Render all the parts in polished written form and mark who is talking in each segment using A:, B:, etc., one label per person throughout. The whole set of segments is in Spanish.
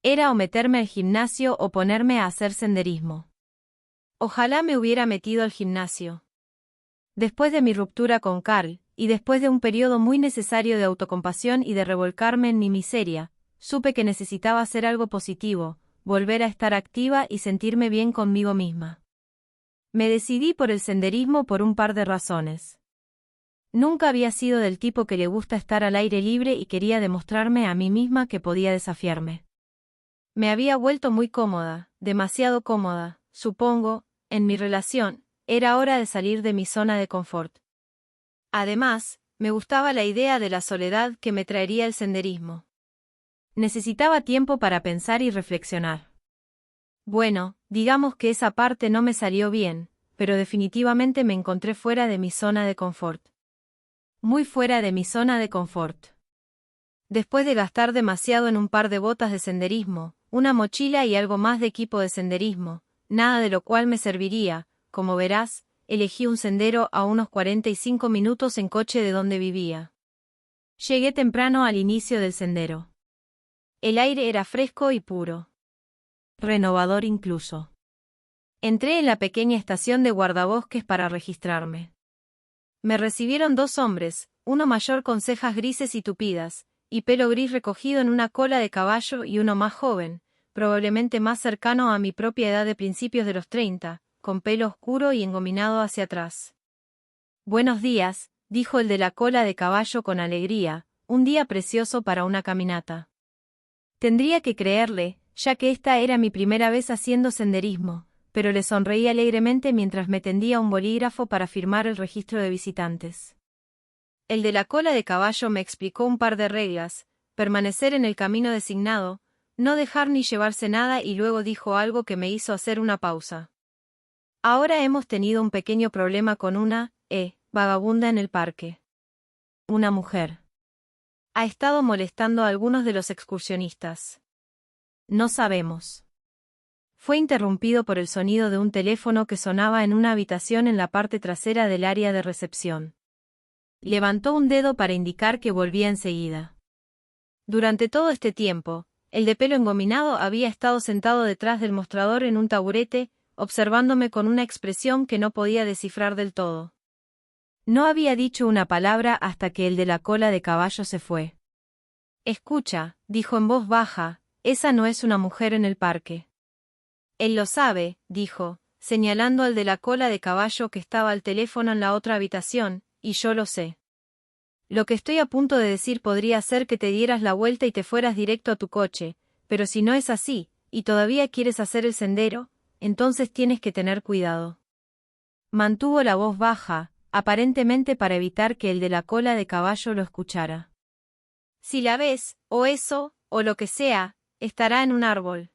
A: Era o meterme al gimnasio o ponerme a hacer senderismo. Ojalá me hubiera metido al gimnasio. Después de mi ruptura con Carl, y después de un periodo muy necesario de autocompasión y de revolcarme en mi miseria, supe que necesitaba hacer algo positivo, volver a estar activa y sentirme bien conmigo misma. Me decidí por el senderismo por un par de razones. Nunca había sido del tipo que le gusta estar al aire libre y quería demostrarme a mí misma que podía desafiarme. Me había vuelto muy cómoda, demasiado cómoda, supongo, en mi relación. Era hora de salir de mi zona de confort. Además, me gustaba la idea de la soledad que me traería el senderismo. Necesitaba tiempo para pensar y reflexionar. Bueno, digamos que esa parte no me salió bien, pero definitivamente me encontré fuera de mi zona de confort. Muy fuera de mi zona de confort. Después de gastar demasiado en un par de botas de senderismo, una mochila y algo más de equipo de senderismo, nada de lo cual me serviría, como verás, elegí un sendero a unos 45 minutos en coche de donde vivía. Llegué temprano al inicio del sendero. El aire era fresco y puro. Renovador incluso. Entré en la pequeña estación de guardabosques para registrarme. Me recibieron dos hombres, uno mayor con cejas grises y tupidas, y pelo gris recogido en una cola de caballo, y uno más joven, probablemente más cercano a mi propia edad de principios de los 30, con pelo oscuro y engominado hacia atrás. Buenos días, dijo el de la cola de caballo con alegría, un día precioso para una caminata. Tendría que creerle, ya que esta era mi primera vez haciendo senderismo, pero le sonreí alegremente mientras me tendía un bolígrafo para firmar el registro de visitantes. El de la cola de caballo me explicó un par de reglas: permanecer en el camino designado, no dejar ni llevarse nada, y luego dijo algo que me hizo hacer una pausa. Ahora hemos tenido un pequeño problema con una, vagabunda en el parque. Una mujer. Ha estado molestando a algunos de los excursionistas. No sabemos. Fue interrumpido por el sonido de un teléfono que sonaba en una habitación en la parte trasera del área de recepción. Levantó un dedo para indicar que volvía enseguida. Durante todo este tiempo, el de pelo engominado había estado sentado detrás del mostrador en un taburete, observándome con una expresión que no podía descifrar del todo. No había dicho una palabra hasta que el de la cola de caballo se fue. Escucha, dijo en voz baja, esa no es una mujer en el parque. Él lo sabe, dijo, señalando al de la cola de caballo que estaba al teléfono en la otra habitación, y yo lo sé. Lo que estoy a punto de decir podría hacer que te dieras la vuelta y te fueras directo a tu coche, pero si no es así, y todavía quieres hacer el sendero, entonces tienes que tener cuidado. Mantuvo la voz baja, aparentemente para evitar que el de la cola de caballo lo escuchara. Si la ves, o eso, o lo que sea, estará en un árbol.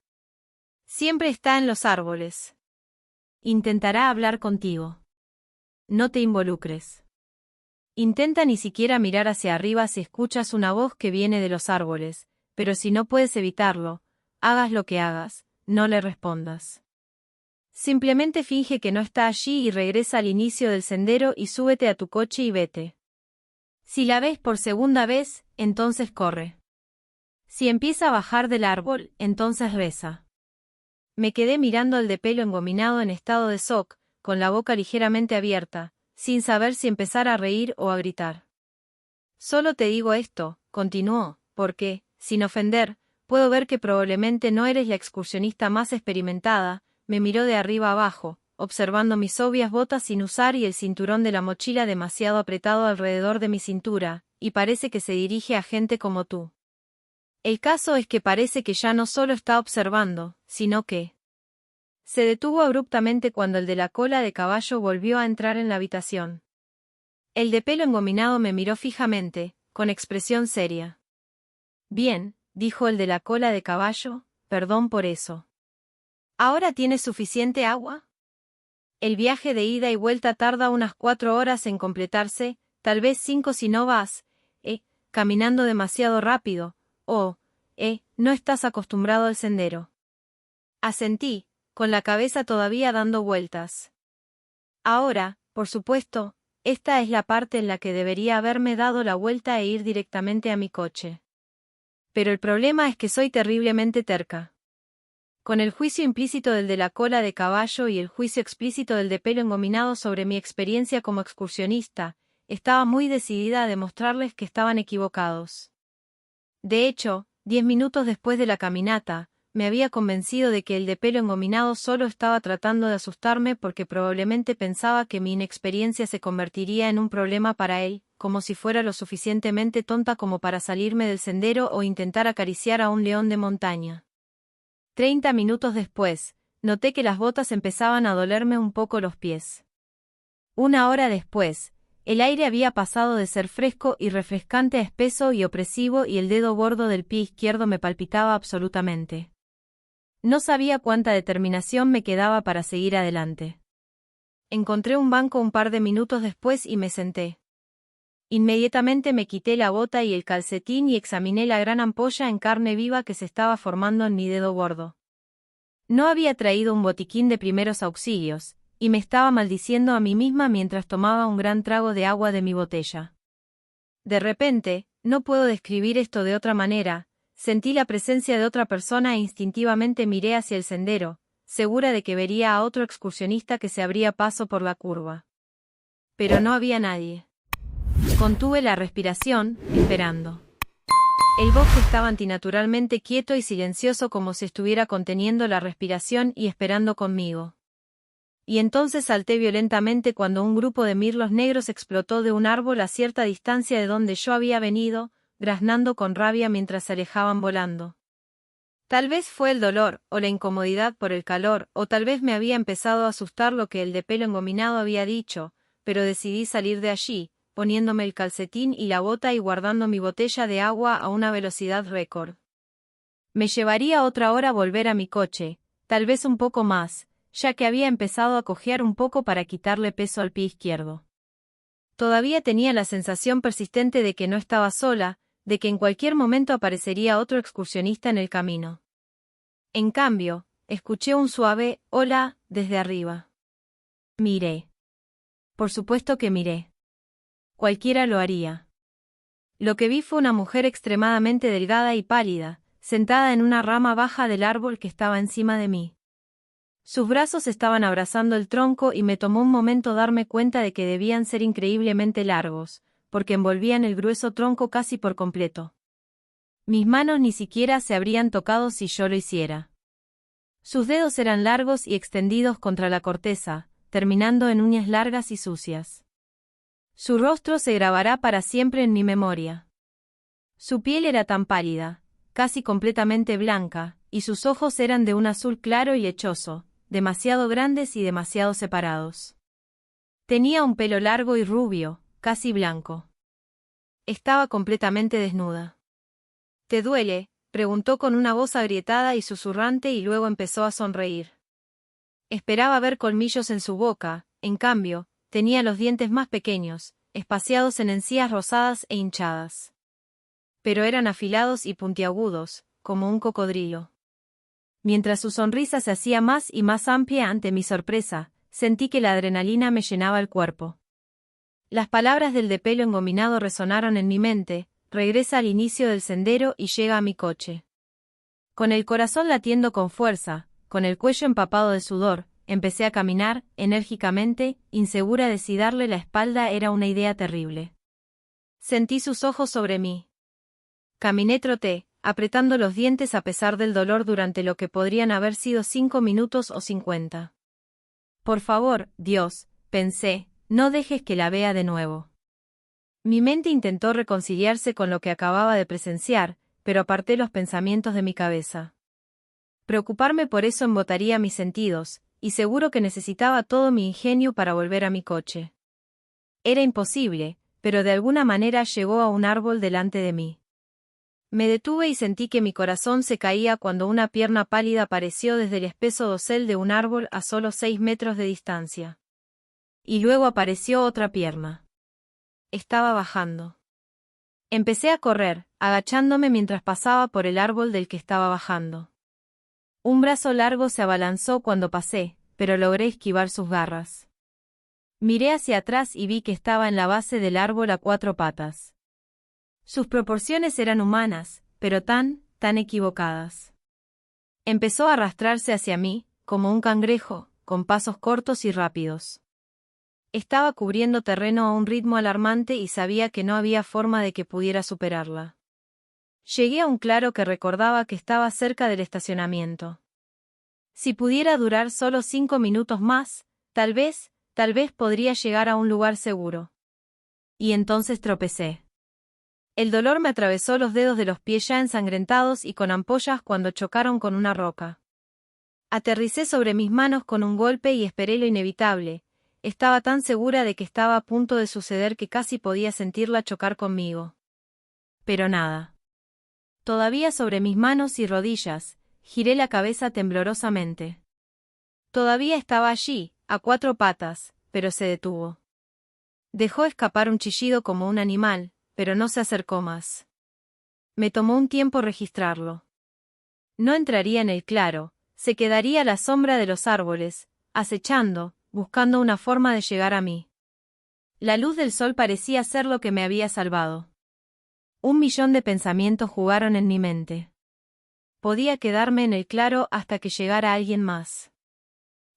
A: Siempre está en los árboles. Intentará hablar contigo. No te involucres. Intenta ni siquiera mirar hacia arriba si escuchas una voz que viene de los árboles, pero si no puedes evitarlo, hagas lo que hagas, no le respondas. Simplemente finge que no está allí y regresa al inicio del sendero y súbete a tu coche y vete. Si la ves por segunda vez, entonces corre. Si empieza a bajar del árbol, entonces reza. Me quedé mirando al de pelo engominado en estado de shock, con la boca ligeramente abierta, sin saber si empezar a reír o a gritar. Solo te digo esto, continuó, porque, sin ofender, puedo ver que probablemente no eres la excursionista más experimentada. Me miró de arriba abajo, observando mis obvias botas sin usar y el cinturón de la mochila demasiado apretado alrededor de mi cintura, y parece que se dirige a gente como tú. El caso es que parece que ya no solo está observando, sino que... Se detuvo abruptamente cuando el de la cola de caballo volvió a entrar en la habitación. El de pelo engominado me miró fijamente, con expresión seria. Bien, dijo el de la cola de caballo, perdón por eso. ¿Ahora tienes suficiente agua? El viaje de ida y vuelta tarda unas 4 horas en completarse, tal vez 5 si no vas, caminando demasiado rápido, no estás acostumbrado al sendero. Asentí, con la cabeza todavía dando vueltas. Ahora, por supuesto, esta es la parte en la que debería haberme dado la vuelta e ir directamente a mi coche. Pero el problema es que soy terriblemente terca. Con el juicio implícito del de la cola de caballo y el juicio explícito del de pelo engominado sobre mi experiencia como excursionista, estaba muy decidida a demostrarles que estaban equivocados. De hecho, 10 minutos después de la caminata, me había convencido de que el de pelo engominado solo estaba tratando de asustarme porque probablemente pensaba que mi inexperiencia se convertiría en un problema para él, como si fuera lo suficientemente tonta como para salirme del sendero o intentar acariciar a un león de montaña. 30 minutos después, noté que las botas empezaban a dolerme un poco los pies. Una hora después, el aire había pasado de ser fresco y refrescante a espeso y opresivo y el dedo gordo del pie izquierdo me palpitaba absolutamente. No sabía cuánta determinación me quedaba para seguir adelante. Encontré un banco un par de minutos después y me senté. Inmediatamente me quité la bota y el calcetín y examiné la gran ampolla en carne viva que se estaba formando en mi dedo gordo. No había traído un botiquín de primeros auxilios, y me estaba maldiciendo a mí misma mientras tomaba un gran trago de agua de mi botella. De repente, no puedo describir esto de otra manera, sentí la presencia de otra persona e instintivamente miré hacia el sendero, segura de que vería a otro excursionista que se abría paso por la curva. Pero no había nadie. Contuve la respiración, esperando. El bosque estaba antinaturalmente quieto y silencioso como si estuviera conteniendo la respiración y esperando conmigo. Y entonces salté violentamente cuando un grupo de mirlos negros explotó de un árbol a cierta distancia de donde yo había venido, graznando con rabia mientras se alejaban volando. Tal vez fue el dolor, o la incomodidad por el calor, o tal vez me había empezado a asustar lo que el de pelo engominado había dicho, pero decidí salir de allí, poniéndome el calcetín y la bota y guardando mi botella de agua a una velocidad récord. Me llevaría otra hora volver a mi coche, tal vez un poco más, ya que había empezado a cojear un poco para quitarle peso al pie izquierdo. Todavía tenía la sensación persistente de que no estaba sola, de que en cualquier momento aparecería otro excursionista en el camino. En cambio, escuché un suave «hola» desde arriba. Miré. Por supuesto que miré. Cualquiera lo haría. Lo que vi fue una mujer extremadamente delgada y pálida, sentada en una rama baja del árbol que estaba encima de mí. Sus brazos estaban abrazando el tronco y me tomó un momento darme cuenta de que debían ser increíblemente largos, porque envolvían el grueso tronco casi por completo. Mis manos ni siquiera se habrían tocado si yo lo hiciera. Sus dedos eran largos y extendidos contra la corteza, terminando en uñas largas y sucias. Su rostro se grabará para siempre en mi memoria. Su piel era tan pálida, casi completamente blanca, y sus ojos eran de un azul claro y lechoso, demasiado grandes y demasiado separados. Tenía un pelo largo y rubio, casi blanco. Estaba completamente desnuda. ¿Te duele?, preguntó con una voz agrietada y susurrante y luego empezó a sonreír. Esperaba ver colmillos en su boca, en cambio, tenía los dientes más pequeños, espaciados en encías rosadas e hinchadas. Pero eran afilados y puntiagudos, como un cocodrilo. Mientras su sonrisa se hacía más y más amplia ante mi sorpresa, sentí que la adrenalina me llenaba el cuerpo. Las palabras del de pelo engominado resonaron en mi mente: regresa al inicio del sendero y llega a mi coche. Con el corazón latiendo con fuerza, con el cuello empapado de sudor, empecé a caminar, enérgicamente, insegura de si darle la espalda era una idea terrible. Sentí sus ojos sobre mí. Troté, apretando los dientes a pesar del dolor durante lo que podrían haber sido 5 minutos o 50. Por favor, Dios, pensé, no dejes que la vea de nuevo. Mi mente intentó reconciliarse con lo que acababa de presenciar, pero aparté los pensamientos de mi cabeza. Preocuparme por eso embotaría mis sentidos, y seguro que necesitaba todo mi ingenio para volver a mi coche. Era imposible, pero de alguna manera llegó a un árbol delante de mí. Me detuve y sentí que mi corazón se caía cuando una pierna pálida apareció desde el espeso dosel de un árbol a solo 6 metros de distancia. Y luego apareció otra pierna. Estaba bajando. Empecé a correr, agachándome mientras pasaba por el árbol del que estaba bajando. Un brazo largo se abalanzó cuando pasé, pero logré esquivar sus garras. Miré hacia atrás y vi que estaba en la base del árbol a 4 patas. Sus proporciones eran humanas, pero tan equivocadas. Empezó a arrastrarse hacia mí, como un cangrejo, con pasos cortos y rápidos. Estaba cubriendo terreno a un ritmo alarmante y sabía que no había forma de que pudiera superarla. Llegué a un claro que recordaba que estaba cerca del estacionamiento. Si pudiera durar solo 5 minutos más, tal vez podría llegar a un lugar seguro. Y entonces tropecé. El dolor me atravesó los dedos de los pies ya ensangrentados y con ampollas cuando chocaron con una roca. Aterricé sobre mis manos con un golpe y esperé lo inevitable. Estaba tan segura de que estaba a punto de suceder que casi podía sentirla chocar conmigo. Pero nada. Todavía sobre mis manos y rodillas, giré la cabeza temblorosamente. Todavía estaba allí, a 4 patas, pero se detuvo. Dejó escapar un chillido como un animal, pero no se acercó más. Me tomó un tiempo registrarlo. No entraría en el claro, se quedaría a la sombra de los árboles, acechando, buscando una forma de llegar a mí. La luz del sol parecía ser lo que me había salvado. 1.000.000 de pensamientos jugaron en mi mente. Podía quedarme en el claro hasta que llegara alguien más.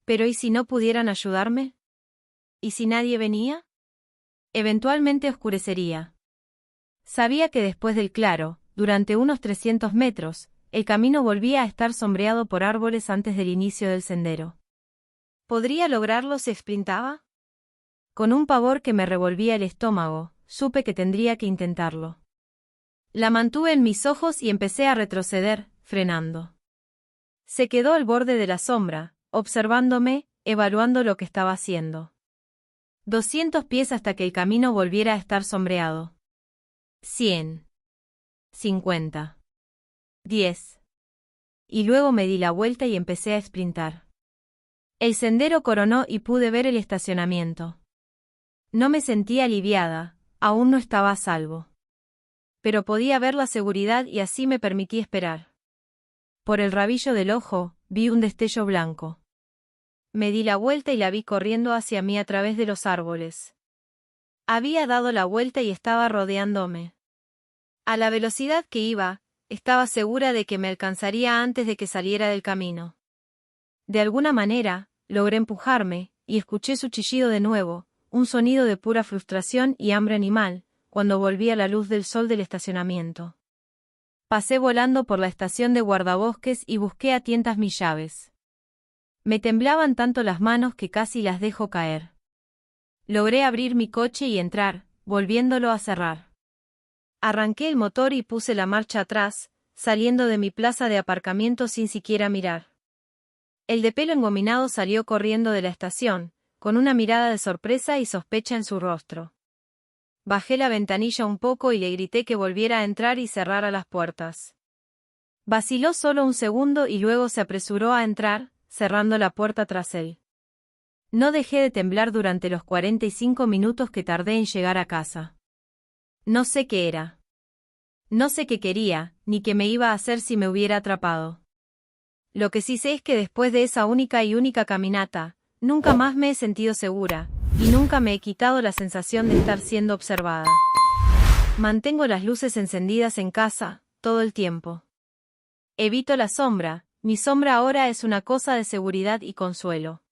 A: Pero ¿y si no pudieran ayudarme? ¿Y si nadie venía? Eventualmente oscurecería. Sabía que después del claro, durante unos 300 metros, el camino volvía a estar sombreado por árboles antes del inicio del sendero. ¿Podría lograrlo si sprintaba? Con un pavor que me revolvía el estómago, supe que tendría que intentarlo. La mantuve en mis ojos y empecé a retroceder, frenando. Se quedó al borde de la sombra, observándome, evaluando lo que estaba haciendo. 200 pies hasta que el camino volviera a estar sombreado. 100. 50. 10. Y luego me di la vuelta y empecé a sprintar. El sendero coronó y pude ver el estacionamiento. No me sentía aliviada, aún no estaba a salvo. Pero podía ver la seguridad y así me permití esperar. Por el rabillo del ojo, vi un destello blanco. Me di la vuelta y la vi corriendo hacia mí a través de los árboles. Había dado la vuelta y estaba rodeándome. A la velocidad que iba, estaba segura de que me alcanzaría antes de que saliera del camino. De alguna manera, logré empujarme, y escuché su chillido de nuevo, un sonido de pura frustración y hambre animal, cuando volví a la luz del sol del estacionamiento. Pasé volando por la estación de guardabosques y busqué a tientas mis llaves. Me temblaban tanto las manos que casi las dejo caer. Logré abrir mi coche y entrar, volviéndolo a cerrar. Arranqué el motor y puse la marcha atrás, saliendo de mi plaza de aparcamiento sin siquiera mirar. El de pelo engominado salió corriendo de la estación, con una mirada de sorpresa y sospecha en su rostro. Bajé la ventanilla un poco y le grité que volviera a entrar y cerrara las puertas. Vaciló solo un segundo y luego se apresuró a entrar, cerrando la puerta tras él. No dejé de temblar durante los 45 minutos que tardé en llegar a casa. No sé qué era. No sé qué quería, ni qué me iba a hacer si me hubiera atrapado. Lo que sí sé es que después de esa única caminata, nunca más me he sentido segura, y nunca me he quitado la sensación de estar siendo observada. Mantengo las luces encendidas en casa, todo el tiempo. Evito la sombra, mi sombra ahora es una cosa de seguridad y consuelo.